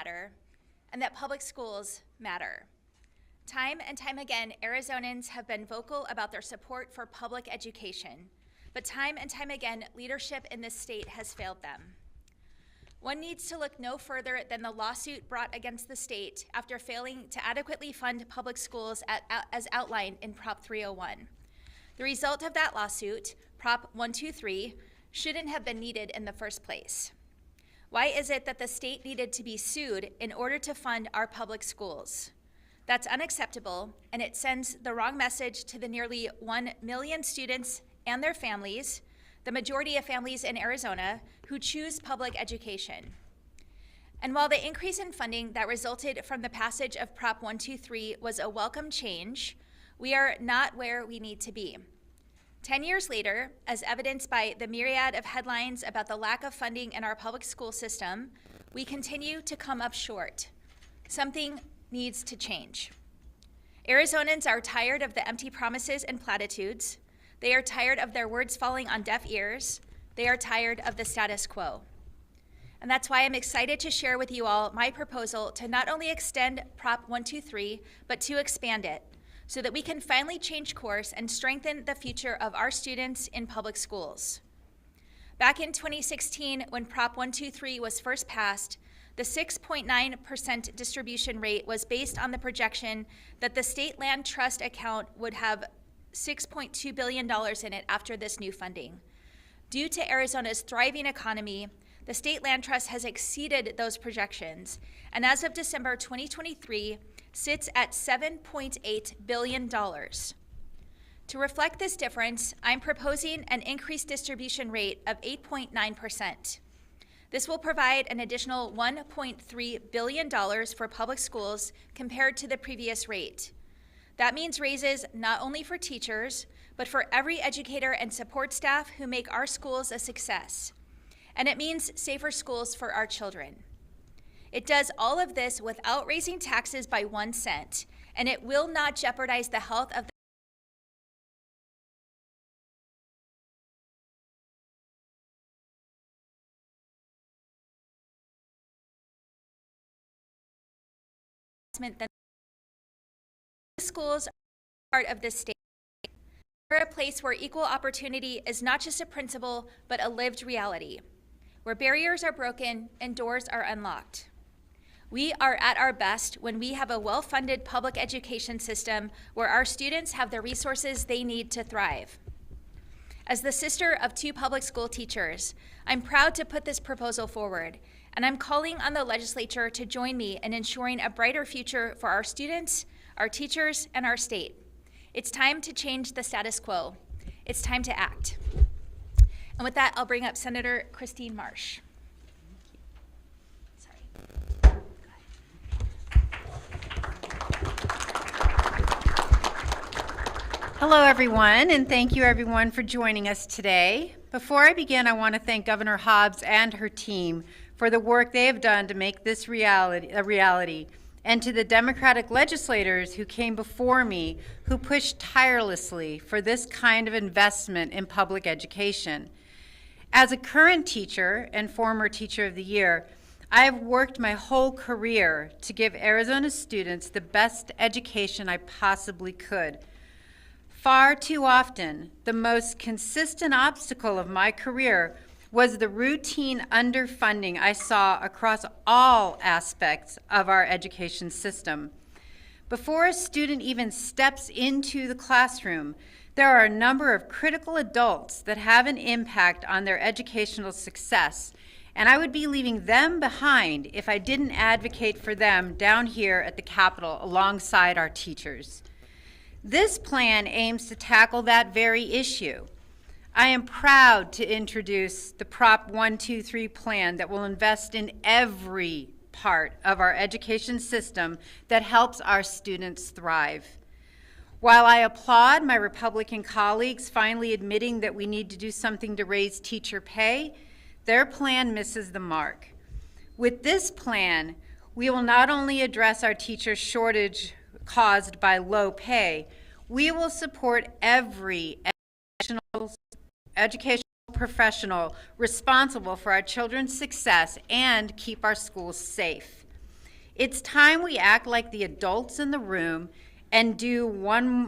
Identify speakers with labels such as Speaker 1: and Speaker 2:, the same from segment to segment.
Speaker 1: matter, and that public schools matter. Time and time again, Arizonans have been vocal about their support for public education, but time and time again, leadership in this state has failed them. One needs to look no further than the lawsuit brought against the state after failing to adequately fund public schools as outlined in Prop 301. The result of that lawsuit, Prop 123, shouldn't have been needed in the first place. Why is it that the state needed to be sued in order to fund our public schools? That's unacceptable, and it sends the wrong message to the nearly 1 million students and their families, the majority of families in Arizona, who choose public education. And while the increase in funding that resulted from the passage of Prop 123 was a welcome change, we are not where we need to be. 10 years later, as evidenced by the myriad of headlines about the lack of funding in our public school system, we continue to come up short. Something needs to change. Arizonans are tired of the empty promises and platitudes. They are tired of their words falling on deaf ears. They are tired of the status quo. And that's why I'm excited to share with you all my proposal to not only extend Prop 123, but to expand it so that we can finally change course and strengthen the future of our students in public schools. Back in 2016, when Prop 123 was first passed, the 6.9% distribution rate was based on the projection that the State Land Trust account would have $6.2 billion in it after this new funding. Due to Arizona's thriving economy, the State Land Trust has exceeded those projections, and as of December 2023, sits at $7.8 billion. To reflect this difference, I'm proposing an increased distribution rate of 8.9%. This will provide an additional $1.3 billion for public schools compared to the previous rate. That means raises not only for teachers, but for every educator and support staff who make our schools a success. And it means safer schools for our children. It does all of this without raising taxes by 1 cent, and it will not jeopardize the health of the schools are part of this state. We're a place where equal opportunity is not just a principle, but a lived reality, where barriers are broken and doors are unlocked. We are at our best when we have a well-funded public education system where our students have the resources they need to thrive. As the sister of 2 public school teachers, I'm proud to put this proposal forward, and I'm calling on the legislature to join me in ensuring a brighter future for our students, our teachers, and our state. It's time to change the status quo. It's time to act. And with that, I'll bring up Senator Christine Marsh.
Speaker 2: Hello, everyone, and thank you, everyone, for joining us today. Before I begin, I want to thank Governor Hobbs and her team for the work they have done to make this a reality, and to the Democratic legislators who came before me who pushed tirelessly for this kind of investment in public education. As a current teacher and former Teacher of the Year, I have worked my whole career to give Arizona students the best education I possibly could. Far too often, the most consistent obstacle of my career was the routine underfunding I saw across all aspects of our education system. Before a student even steps into the classroom, there are a number of critical adults that have an impact on their educational success, and I would be leaving them behind if I didn't advocate for them down here at the Capitol alongside our teachers. This plan aims to tackle that very issue. I am proud to introduce the Prop 123 plan that will invest in every part of our education system that helps our students thrive. While I applaud my Republican colleagues finally admitting that we need to do something to raise teacher pay, their plan misses the mark. With this plan, we will not only address our teacher shortage caused by low pay, we will support every educational professional responsible for our children's success and keep our schools safe. It's time we act like the adults in the room and do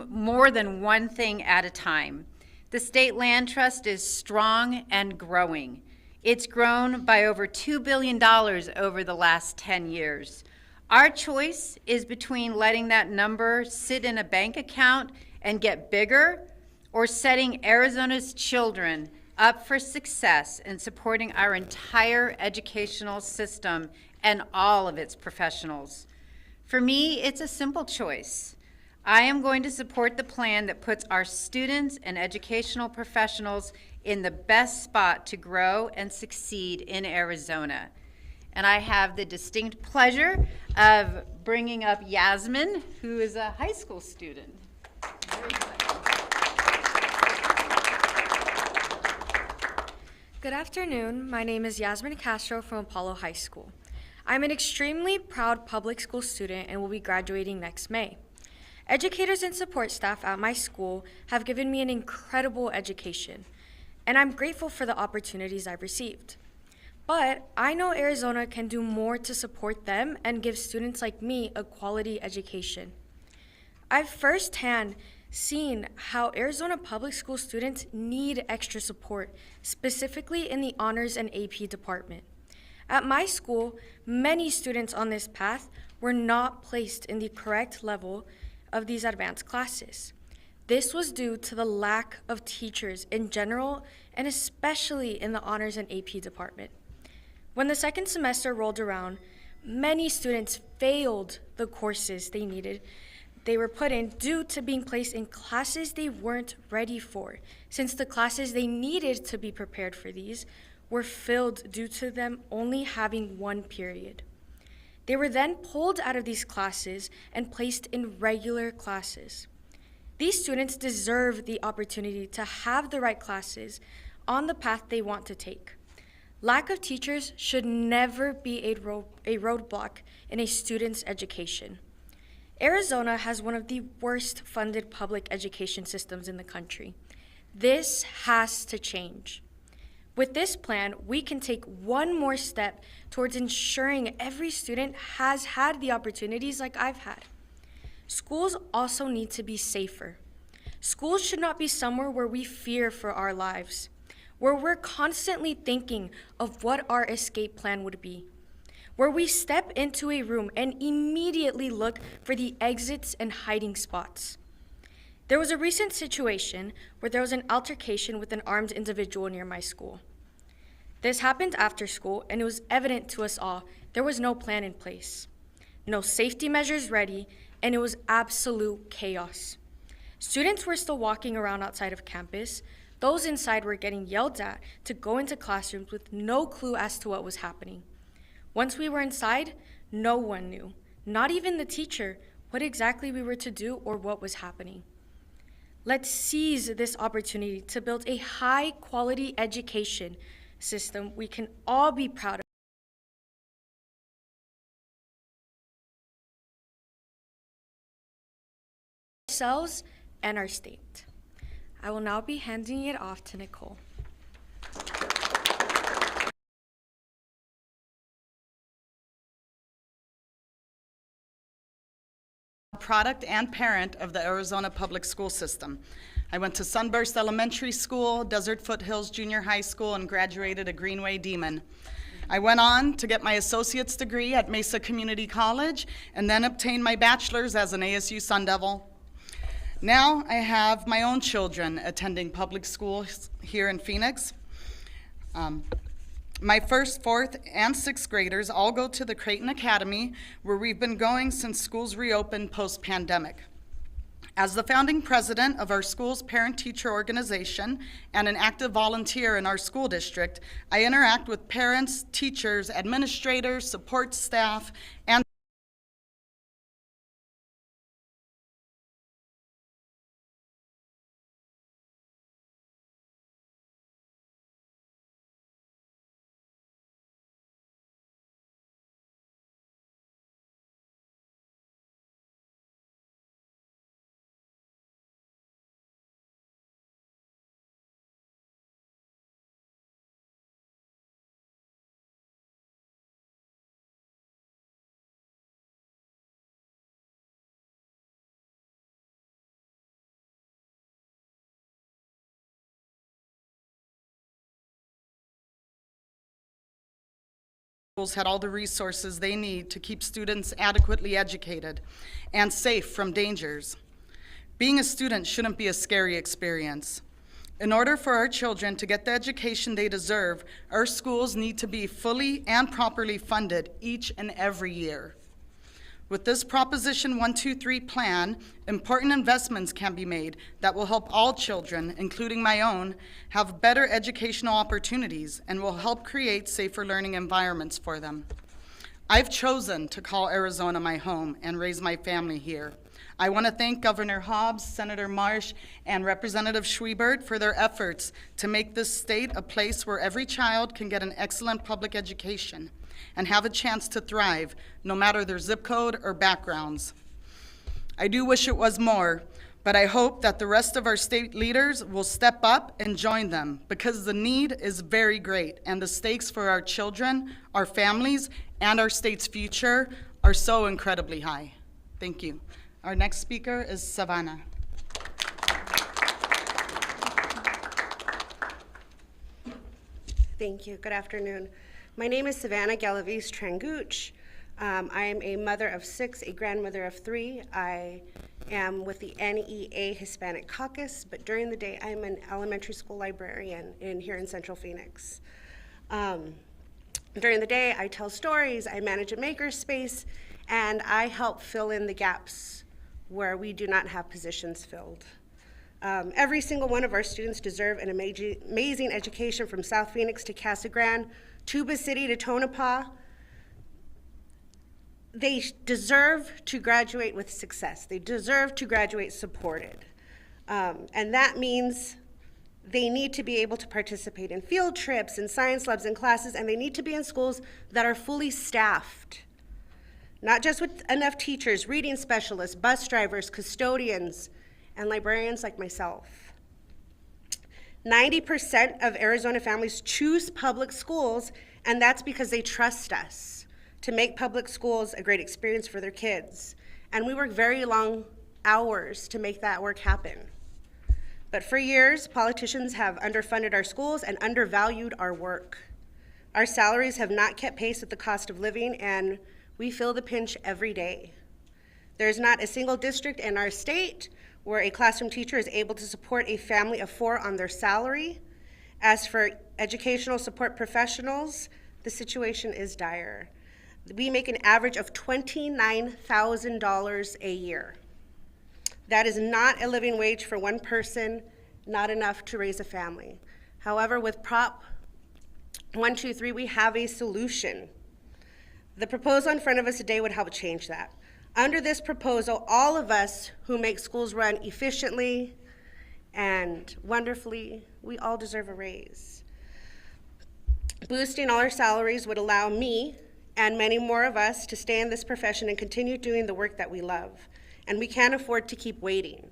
Speaker 2: more than one thing at a time. The State Land Trust is strong and growing. It's grown by over $2 billion over the last 10 years. Our choice is between letting that number sit in a bank account and get bigger, or setting Arizona's children up for success and supporting our entire educational system and all of its professionals. For me, it's a simple choice. I am going to support the plan that puts our students and educational professionals in the best spot to grow and succeed in Arizona. And I have the distinct pleasure of bringing up Yasmin, who is a high school student. Very excited.
Speaker 3: Good afternoon. My name is Yasmin Castro from Apollo High School. I'm an extremely proud public school student and will be graduating next May. Educators and support staff at my school have given me an incredible education, and I'm grateful for the opportunities I've received. But I know Arizona can do more to support them and give students like me a quality education. I've firsthand seen how Arizona public school students need extra support, specifically in the honors and AP department. At my school, many students on this path were not placed in the correct level of these advanced classes. This was due to the lack of teachers in general and especially in the honors and AP department. When the second semester rolled around, many students failed the courses they were put in due to being placed in classes they weren't ready for, since the classes they needed to be prepared for these were filled due to them only having one period. They were then pulled out of these classes and placed in regular classes. These students deserve the opportunity to have the right classes on the path they want to take. Lack of teachers should never be a roadblock in a student's education. Arizona has one of the worst funded public education systems in the country. This has to change. With this plan, we can take one more step towards ensuring every student has had the opportunities like I've had. Schools also need to be safer. Schools should not be somewhere where we fear for our lives, where we're constantly thinking of what our escape plan would be, where we step into a room and immediately look for the exits and hiding spots. There was a recent situation where there was an altercation with an armed individual near my school. This happened after school, and it was evident to us all there was no plan in place, no safety measures ready, and it was absolute chaos. Students were still walking around outside of campus. Those inside were getting yelled at to go into classrooms with no clue as to what was happening. Once we were inside, no one knew, not even the teacher, what exactly we were to do or what was happening. Let's seize this opportunity to build a high-quality education system we can all be proud of. Ourselves and our state. I will now be handing it off to Nicole.
Speaker 4: Product and parent of the Arizona public school system. I went to Sunburst Elementary School, Desert Foothills Junior High School, and graduated at Greenway Demon. I went on to get my associate's degree at Mesa Community College and then obtained my bachelor's as an ASU Sun Devil. Now I have my own children attending public schools here in Phoenix. My first, fourth, and sixth graders all go to the Creighton Academy, where we've been going since schools reopened post-pandemic. As the founding president of our school's parent-teacher organization and an active volunteer in our school district, I interact with parents, teachers, administrators, support staff, and schools had all the resources they need to keep students adequately educated and safe from dangers. Being a student shouldn't be a scary experience. In order for our children to get the education they deserve, our schools need to be fully and properly funded each and every year. With this Proposition 123 plan, important investments can be made that will help all children, including my own, have better educational opportunities and will help create safer learning environments for them. I've chosen to call Arizona my home and raise my family here. I want to thank Governor Hobbs, Senator Marsh, and Representative Schwiebert for their efforts to make this state a place where every child can get an excellent public education and have a chance to thrive, no matter their zip code or backgrounds. I do wish it was more, but I hope that the rest of our state leaders will step up and join them, because the need is very great and the stakes for our children, our families, and our state's future are so incredibly high. Thank you. Our next speaker is Savanah.
Speaker 5: Thank you. Good afternoon. My name is Savanah Gutierrez. I am a mother of 6, a grandmother of 3. I am with the NEA Hispanic Caucus, but during the day I'm an elementary school librarian here in Central Phoenix. During the day I tell stories, I manage a makerspace, and I help fill in the gaps where we do not have positions filled. Every single one of our students deserve an amazing education, from South Phoenix to Casa Grande, Tuba City to Tonopah. They deserve to graduate with success. They deserve to graduate supported. And that means they need to be able to participate in field trips and science labs and classes, and they need to be in schools that are fully staffed. Not just with enough teachers, reading specialists, bus drivers, custodians, and librarians like myself. 90% of Arizona families choose public schools, and that's because they trust us to make public schools a great experience for their kids. And we work very long hours to make that work happen. But for years, politicians have underfunded our schools and undervalued our work. Our salaries have not kept pace with the cost of living, and we feel the pinch every day. There's not a single district in our state where a classroom teacher is able to support a family of 4 on their salary. As for educational support professionals, the situation is dire. We make an average of $29,000 a year. That is not a living wage for one person, not enough to raise a family. However, with Prop 123, we have a solution. The proposal in front of us today would help change that. Under this proposal, all of us who make schools run efficiently and wonderfully, we all deserve a raise. Boosting all our salaries would allow me and many more of us to stay in this profession and continue doing the work that we love. And we can't afford to keep waiting.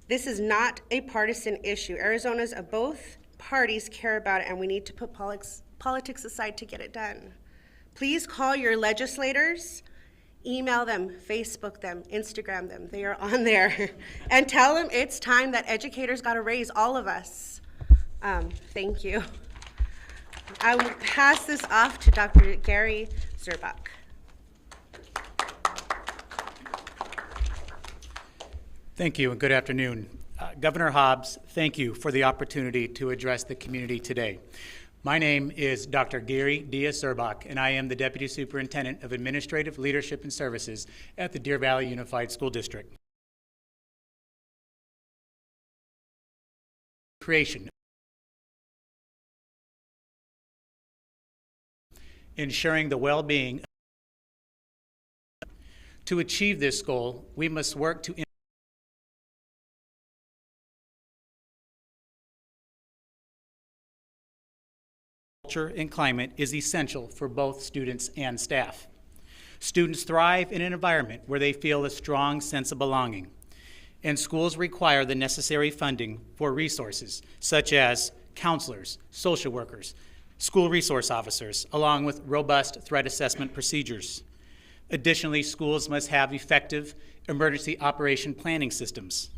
Speaker 5: This is not a partisan issue. Arizona's of both parties care about it, and we need to put politics aside to get it done. Please call your legislators, email them, Facebook them, Instagram them. They are on there. And tell them it's time that educators got to raise, all of us. Thank you. I will pass this off to Dr. Gary Zuck.
Speaker 6: Thank you and good afternoon. Governor Hobbs, thank you for the opportunity to address the community today. My name is Dr. Gary Diaz-Zurbach, and I am the Deputy Superintendent of Administrative Leadership and Services at the Deer Valley Unified School District. Creation. Ensuring the well-being. To achieve this goal, we must work to culture and climate is essential for both students and staff. Students thrive in an environment where they feel a strong sense of belonging, and schools require the necessary funding for resources such as counselors, social workers, school resource officers, along with robust threat assessment procedures. Additionally, schools must have effective emergency operation planning systems.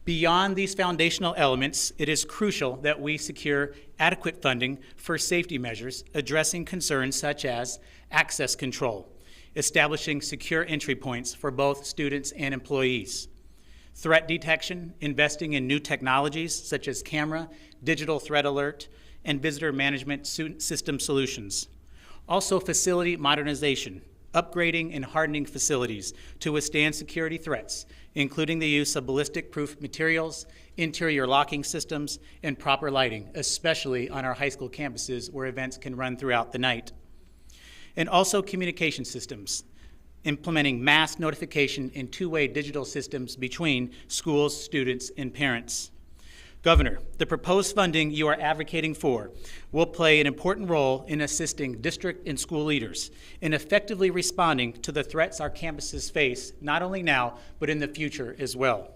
Speaker 6: Beyond these foundational elements, it is crucial that we secure adequate funding for safety measures addressing concerns such as access control, establishing secure entry points for both students and employees, threat detection, investing in new technologies such as camera, digital threat alert, and visitor management system solutions. Also, facility modernization, upgrading and hardening facilities to withstand security threats, including the use of ballistic-proof materials, interior locking systems, and proper lighting, especially on our high school campuses where events can run throughout the night. And also communication systems, implementing mass notification and two-way digital systems between schools, students, and parents. Governor, the proposed funding you are advocating for will play an important role in assisting district and school leaders in effectively responding to the threats our campuses face, not only now, but in the future as well.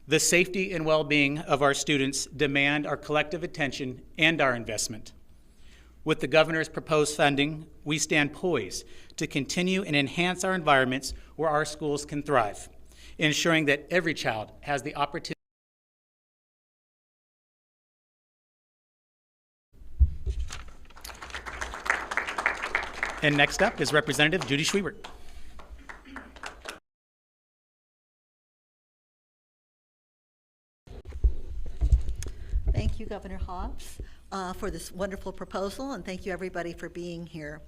Speaker 6: The safety and well-being of our students demand our collective attention and our investment. With the governor's proposed funding, we stand poised to continue and enhance our environments where our schools can thrive, ensuring that every child has the opportunity. And next up is Representative Judy Schart.
Speaker 7: Thank you, Governor Hobbs, for this wonderful proposal, and thank you, everybody, for being here.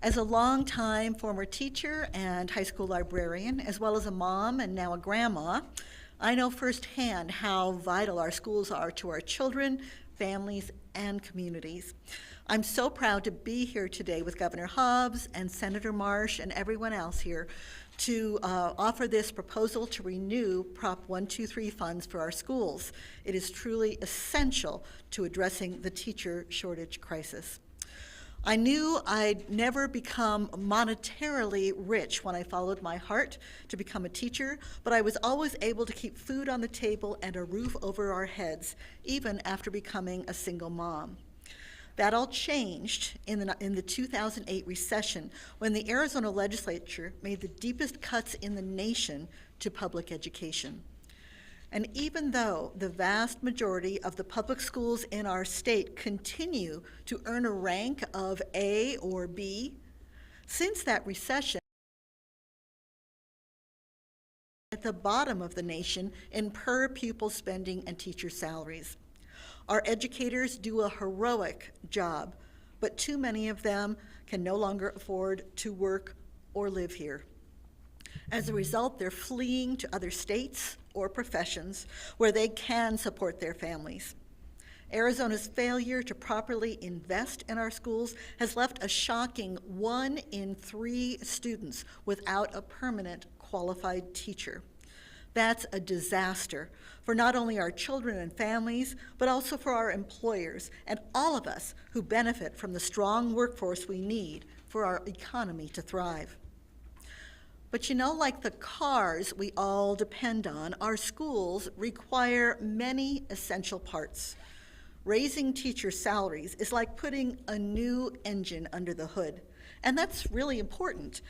Speaker 7: As a longtime former teacher and high school librarian, as well as a mom and now a grandma, I know firsthand how vital our schools are to our children, families, and communities. I'm so proud to be here today with Governor Hobbs and Senator Marsh and everyone else here to offer this proposal to renew Prop 123 funds for our schools. It is truly essential to addressing the teacher shortage crisis. I knew I'd never become monetarily rich when I followed my heart to become a teacher, but I was always able to keep food on the table and a roof over our heads, even after becoming a single mom. That all changed in the 2008 recession when the Arizona legislature made the deepest cuts in the nation to public education. And even though the vast majority of the public schools in our state continue to earn a rank of A or B, since that recession, at the bottom of the nation in per pupil spending and teacher salaries. Our educators do a heroic job, but too many of them can no longer afford to work or live here. As a result, they're fleeing to other states or professions where they can support their families. Arizona's failure to properly invest in our schools has left a shocking 1 in 3 students without a permanent qualified teacher. That's a disaster for not only our children and families, but also for our employers and all of us who benefit from the strong workforce we need for our economy to thrive. But you know, like the cars we all depend on, our schools require many essential parts. Raising teacher salaries is like putting a new engine under the hood, and that's really important.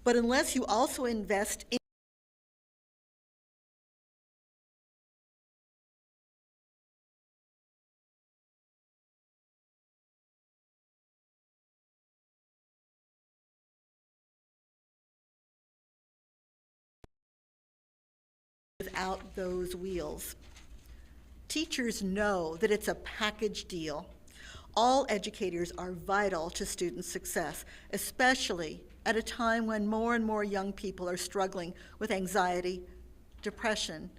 Speaker 7: But unless you also invest in without those wheels. Teachers know that it's a package deal. All educators are vital to student success, especially at a time when more and more young people are struggling with anxiety, depression,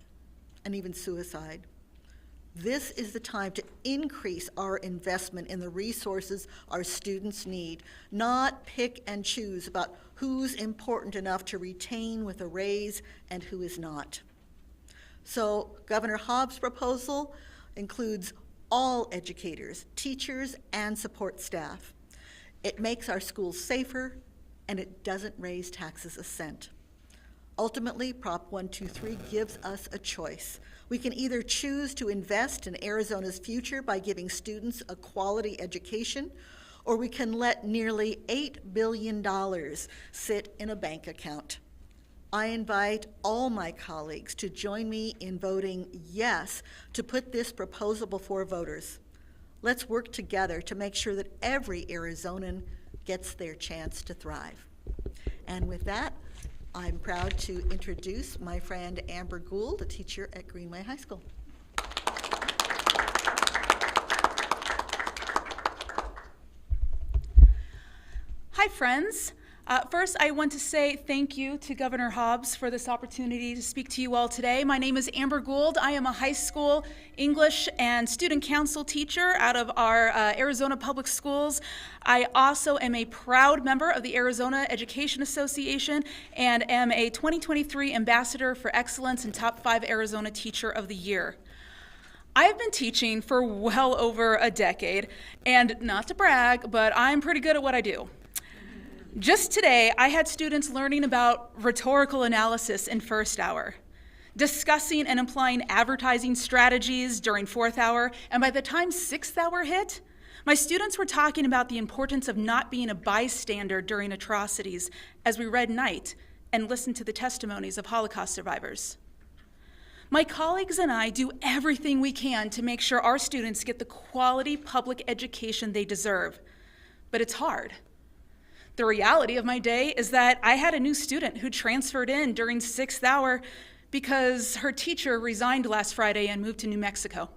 Speaker 7: and even suicide. This is the time to increase our investment in the resources our students need, not pick and choose about who's important enough to retain with a raise and who is not. So Governor Hobbs' proposal includes all educators, teachers, and support staff. It makes our schools safer, and it doesn't raise taxes a cent. Ultimately, Prop 123 gives us a choice. We can either choose to invest in Arizona's future by giving students a quality education, or we can let nearly $8 billion sit in a bank account. I invite all my colleagues to join me in voting yes to put this proposal before voters. Let's work together to make sure that every Arizonan gets their chance to thrive. And with that, I'm proud to introduce my friend Amber Gould, a teacher at Greenway High School.
Speaker 8: Hi, friends. First, I want to say thank you to Governor Hobbs for this opportunity to speak to you all today. My name is Amber Gould. I am a high school English and student council teacher out of our Arizona Public Schools. I also am a proud member of the Arizona Education Association and am a 2023 Ambassador for Excellence and Top 5 Arizona Teacher of the Year. I have been teaching for well over a decade, and not to brag, but I'm pretty good at what I do. Just today, I had students learning about rhetorical analysis in first hour, discussing and applying advertising strategies during fourth hour, and by the time sixth hour hit, my students were talking about the importance of not being a bystander during atrocities as we read Night and listened to the testimonies of Holocaust survivors. My colleagues and I do everything we can to make sure our students get the quality public education they deserve, but it's hard. The reality of my day is that I had a new student who transferred in during sixth hour because her teacher resigned last Friday and moved to New Mexico.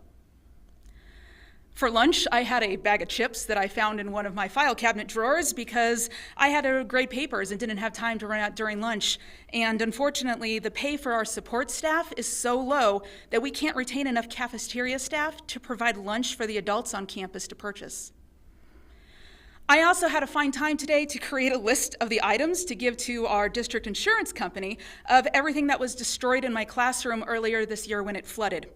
Speaker 8: For lunch, I had a bag of chips that I found in one of my file cabinet drawers because I had to grade papers and didn't have time to run out during lunch. And unfortunately, the pay for our support staff is so low that we can't retain enough cafeteria staff to provide lunch for the adults on campus to purchase. I also had to find time today to create a list of the items to give to our district insurance company of everything that was destroyed in my classroom earlier this year when it flooded.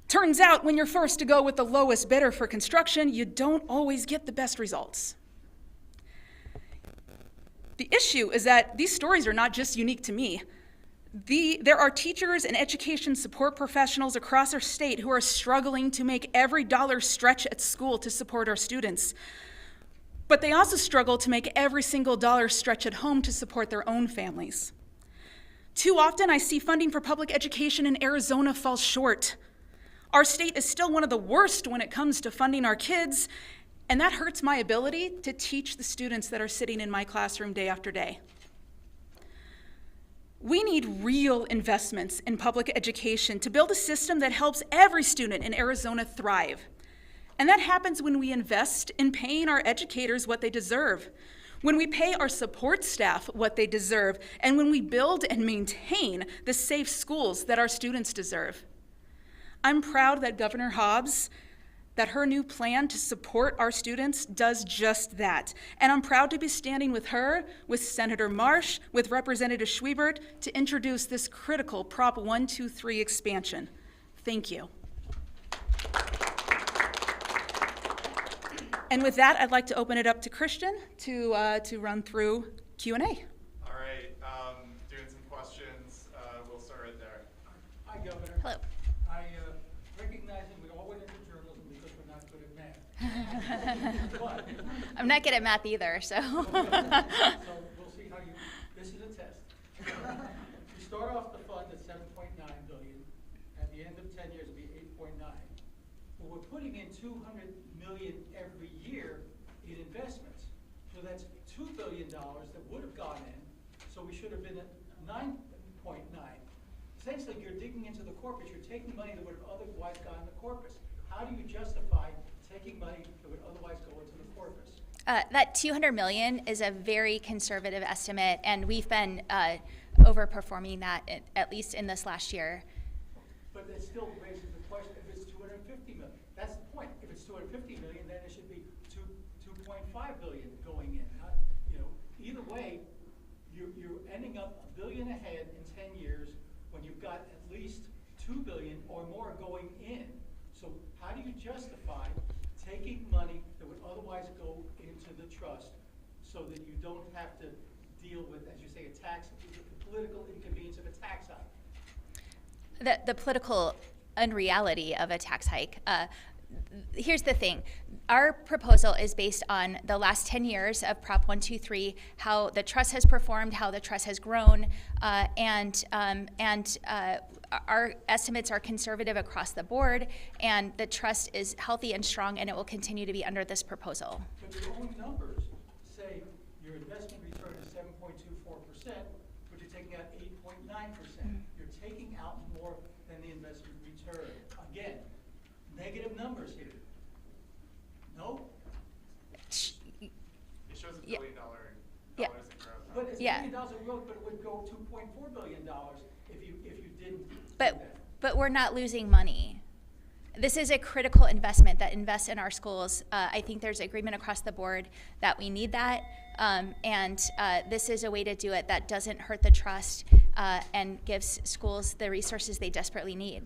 Speaker 8: Turns out when you're forced to go with the lowest bidder for construction, you don't always get the best results. The issue is that these stories are not just unique to me. There are teachers and education support professionals across our state who are struggling to make every dollar stretch at school to support our students. But they also struggle to make every single dollar stretch at home to support their own families. Too often I see funding for public education in Arizona fall short. Our state is still one of the worst when it comes to funding our kids, and that hurts my ability to teach the students that are sitting in my classroom day after day. We need real investments in public education to build a system that helps every student in Arizona thrive. And that happens when we invest in paying our educators what they deserve, when we pay our support staff what they deserve, and when we build and maintain the safe schools that our students deserve. I'm proud that Governor Hobbs, that her new plan to support our students does just that. And I'm proud to be standing with her, with Senator Marsh, with Representative Schwiebert to introduce this critical Prop 123 expansion. Thank you. And with that, I'd like to open it up to Christian to run through Q&A.
Speaker 9: All right, doing some questions. We'll start right there.
Speaker 10: Hi, Governor.
Speaker 1: Hello.
Speaker 10: I recognize that we all went into journalism because we're not good at math. But,
Speaker 1: I'm not good at math either, so.
Speaker 10: so we'll see how you, this is a test. You start off the fund at $7.9 billion. At the end of 10 years, it'll be 8.9. But we're putting in $200 million every year in investments. So that's $2 billion that would have gone in. So we should have been at 9.9. Essentially, you're digging into the corpus. You're taking money that would have otherwise gone in the corpus. How do you justify taking money that would otherwise go into the corpus?
Speaker 1: That $200 million is a very conservative estimate, and we've been overperforming that at least in this last year.
Speaker 10: But that still raises the question if it's $250 million. That's the point. If it's $250 million, then it should be $2.5 billion going in. Either way, you're ending up $1 billion ahead in 10 years when you've got at least $2 billion or more going in. So how do you justify taking money that would otherwise go into the trust so that you don't have to deal with, as you say, the political inconvenience of a tax hike?
Speaker 1: The political unreality of a tax hike. here's the thing. Our proposal is based on the last 10 years of Prop 123, how the trust has performed, how the trust has grown, and our estimates are conservative across the board, and the trust is healthy and strong, and it will continue to be under this proposal.
Speaker 10: But your own numbers say your investment return is 7.24%, but you're taking out 8.9%. You're taking out more than the investment return. Again, negative numbers here. No?
Speaker 9: It shows $1
Speaker 1: Yeah.
Speaker 9: billion
Speaker 1: Yeah.
Speaker 9: dollars in growth.
Speaker 10: But it's $1
Speaker 1: Yeah.
Speaker 10: billion of growth, but it would go $2.4 billion if you didn't do
Speaker 1: But,
Speaker 10: that.
Speaker 1: but we're not losing money. This is a critical investment that invests in our schools. I think there's agreement across the board that we need that. And this is a way to do it that doesn't hurt the trust and gives schools the resources they desperately need.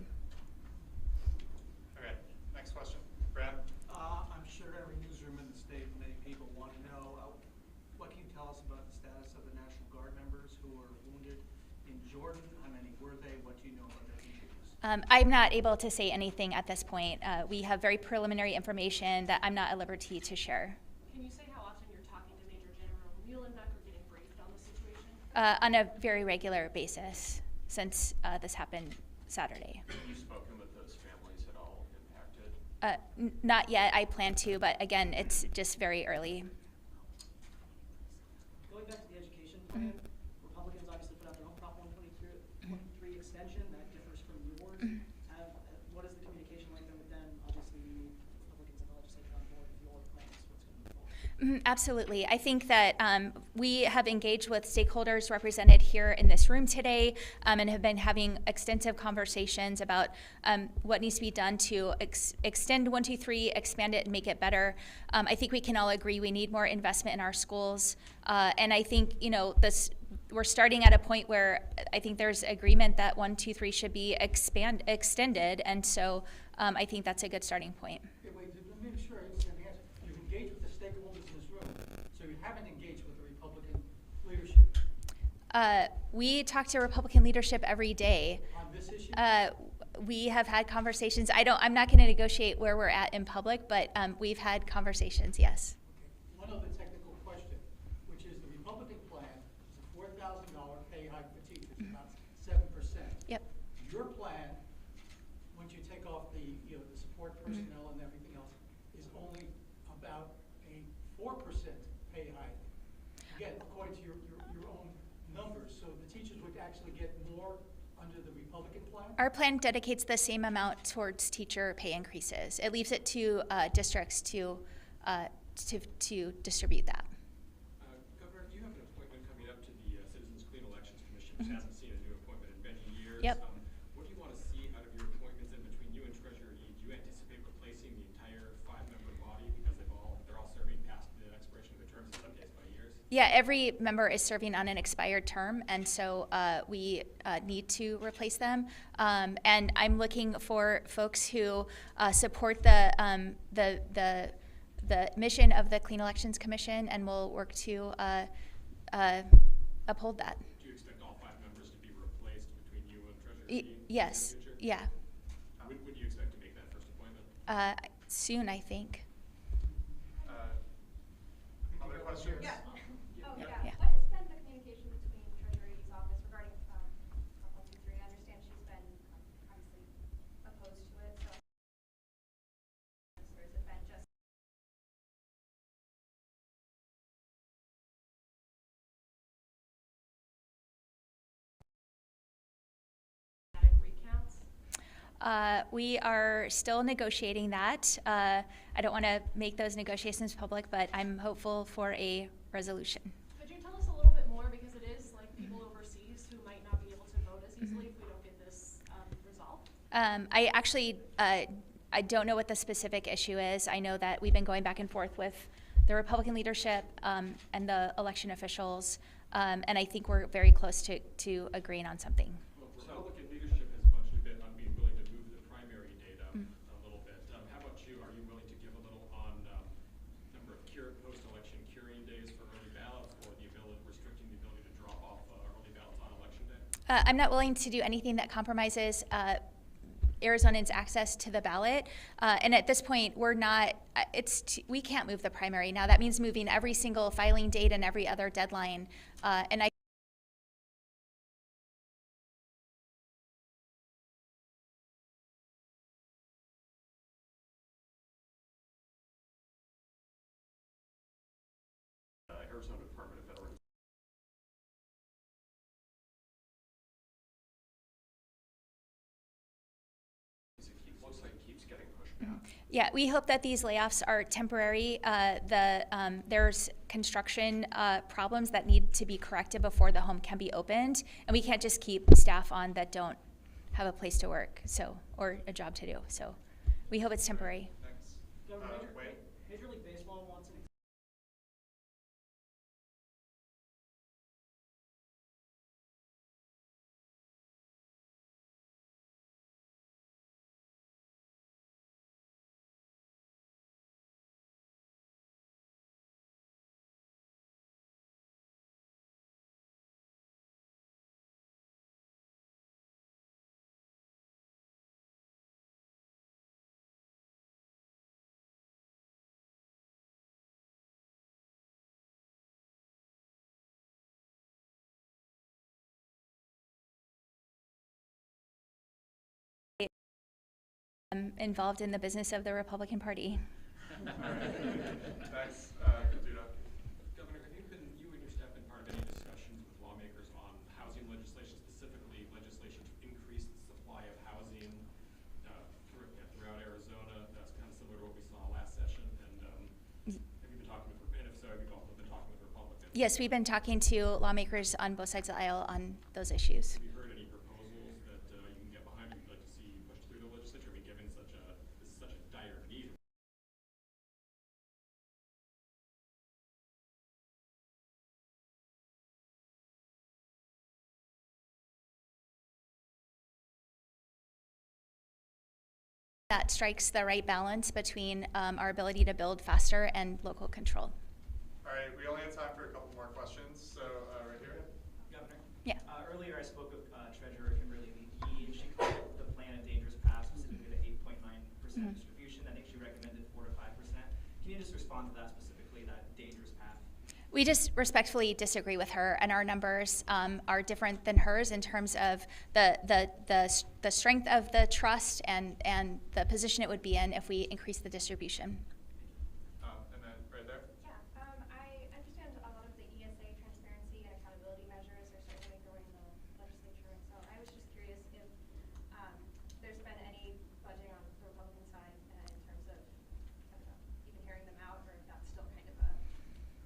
Speaker 9: Okay, next question. Brad?
Speaker 11: I'm sure every newsroom in the state, many people want to know, what can you tell us about the status of the National Guard members who were wounded in Jordan? How many were they? What do you know about their injuries?
Speaker 1: I'm not able to say anything at this point. We have very preliminary information that I'm not at liberty to share.
Speaker 12: Can you say how often you're talking to Major General Muhlenbeck or getting briefed on the situation?
Speaker 1: On a very regular basis since this happened Saturday.
Speaker 13: Have you spoken with those families at all impacted?
Speaker 1: Not yet. I plan to, but again, it's just very early.
Speaker 14: Going back to the education plan, Republicans obviously put out their own Prop 123 extension that differs from yours. What is the communication like then with them? Obviously, you need Republicans in the legislature on board with your plans. What's going to move forward?
Speaker 1: Absolutely. I think that we have engaged with stakeholders represented here in this room today and have been having extensive conversations about what needs to be done to extend 123, expand it, and make it better. I think we can all agree we need more investment in our schools. And I think, we're starting at a point where I think there's agreement that 123 should be extended. And so I think that's a good starting point.
Speaker 10: Okay, wait, let me make sure I understand the answer. You've engaged with the stakeholders in this room, so you haven't engaged with the Republican leadership
Speaker 1: We talk to Republican leadership every day.
Speaker 10: on this issue?
Speaker 1: We have had conversations. I'm not going to negotiate where we're at in public, but we've had conversations, yes.
Speaker 10: Okay. One other technical question, which is the Republican plan is a $4,000 pay hike for teachers, about 7%.
Speaker 1: Yep.
Speaker 10: Your plan, once you take off the support personnel and everything else, is only about a 4% pay hike. Again, according to your own numbers, so the teachers would actually get more under the Republican plan?
Speaker 1: Our plan dedicates the same amount towards teacher pay increases. It leaves it to districts to distribute that.
Speaker 13: Governor, you have an appointment coming up to the Citizens Clean Elections Commission, which hasn't seen a new appointment in many years.
Speaker 1: Yep.
Speaker 13: What do you want to see out of your appointments? And between you and Treasurer Yee, do you anticipate replacing the entire 5-member body because they're all serving past the expiration of their terms, in some cases by years?
Speaker 1: Yeah, every member is serving on an expired term, and so we need to replace them. And I'm looking for folks who support the mission of the Clean Elections Commission, and will work to uphold that.
Speaker 13: Do you expect all 5 members to be replaced between you and Treasurer Yee?
Speaker 1: Yes.
Speaker 13: In the future?
Speaker 1: Yeah.
Speaker 13: When do you expect to make that first appointment?
Speaker 1: Soon, I think.
Speaker 9: Other questions?
Speaker 12: Yeah. Oh, yeah.
Speaker 1: Yeah.
Speaker 12: What has been the communication between Treasurer Yee's office regarding Prop 123? I understand she's been obviously opposed to it, so. Or has it been just? Recounts?
Speaker 1: We are still negotiating that. I don't want to make those negotiations public, but I'm hopeful for a resolution.
Speaker 12: Could you tell us a little bit more, because it is like people overseas who might not be able to vote as easily if we don't get this resolved?
Speaker 1: I actually, I don't know what the specific issue is. I know that we've been going back and forth with the Republican leadership and the election officials, and I think we're very close to agreeing on something.
Speaker 13: Well, Republican leadership has budgeted a bit on being willing to move the primary data a little bit. How about you? Are you willing to give a little on number of post-election curing days for early ballots, or the ability, restricting the ability to drop off early ballots on election day?
Speaker 1: I'm not willing to do anything that compromises Arizonans access to the ballot. And at this point, we're not, we can't move the primary. Now that means moving every single filing date and every other deadline. And I
Speaker 13: Arizona Department of Veterans. Looks like it keeps getting pushed back.
Speaker 1: Yeah, we hope that these layoffs are temporary. There's construction problems that need to be corrected before the home can be opened, and we can't just keep staff on that don't have a place to work, or a job to do. So we hope it's temporary.
Speaker 13: Thanks.
Speaker 14: Governor,
Speaker 13: Wait.
Speaker 14: Major League Baseball wants an
Speaker 1: Involved in the business of the Republican Party.
Speaker 13: Thanks, Duda. Governor, have you and your staff been part of any discussions with lawmakers on housing legislation, specifically legislation to increase the supply of housing throughout Arizona? That's kind of similar to what we saw last session. And have you been talking with, and if so, have you also been talking with Republicans?
Speaker 1: Yes, we've been talking to lawmakers on both sides of the aisle on those issues.
Speaker 13: Have you heard any proposals that you can get behind or you'd like to see pushed through the legislature? I mean, given this is such a dire need.
Speaker 1: That strikes the right balance between our ability to build faster and local control.
Speaker 9: All right, we only have time for a couple more questions, so right here.
Speaker 14: Governor?
Speaker 1: Yeah.
Speaker 14: Earlier I spoke with Treasurer Kimberly Lee, and she called the plan a dangerous path, specifically the 8.9% distribution. I think she recommended 4 to 5%. Can you just respond to that specifically, that dangerous path?
Speaker 1: We just respectfully disagree with her, and our numbers are different than hers in terms of the strength of the trust and the position it would be in if we increase the distribution.
Speaker 9: And then right there.
Speaker 12: Yeah, I understand a lot of the ESA transparency and accountability measures are certainly growing the legislature, and so I was just curious if there's been any budging on the Republican side in terms of, I don't know, even hearing them out, or if that's still kind of a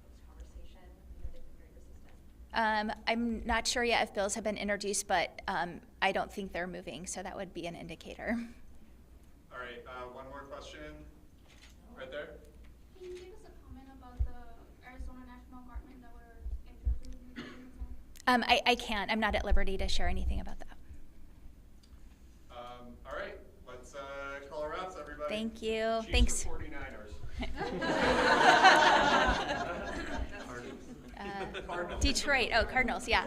Speaker 12: closed conversation. I know they've been very resistant.
Speaker 1: I'm not sure yet if bills have been introduced, but I don't think they're moving, so that would be an indicator.
Speaker 9: All right, one more question. Right there.
Speaker 12: Can you give us a comment about the Arizona National Guardmen that were interviewed in the attack?
Speaker 1: I can't. I'm not at liberty to share anything about that.
Speaker 9: All right, let's call our routes, everybody.
Speaker 1: Thank you.
Speaker 13: Chiefs
Speaker 1: Thanks.
Speaker 13: or 49ers?
Speaker 1: Detroit. Oh, Cardinals. Yeah.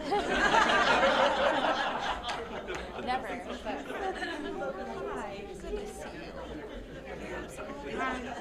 Speaker 1: Never. But... Hi. Good to see you.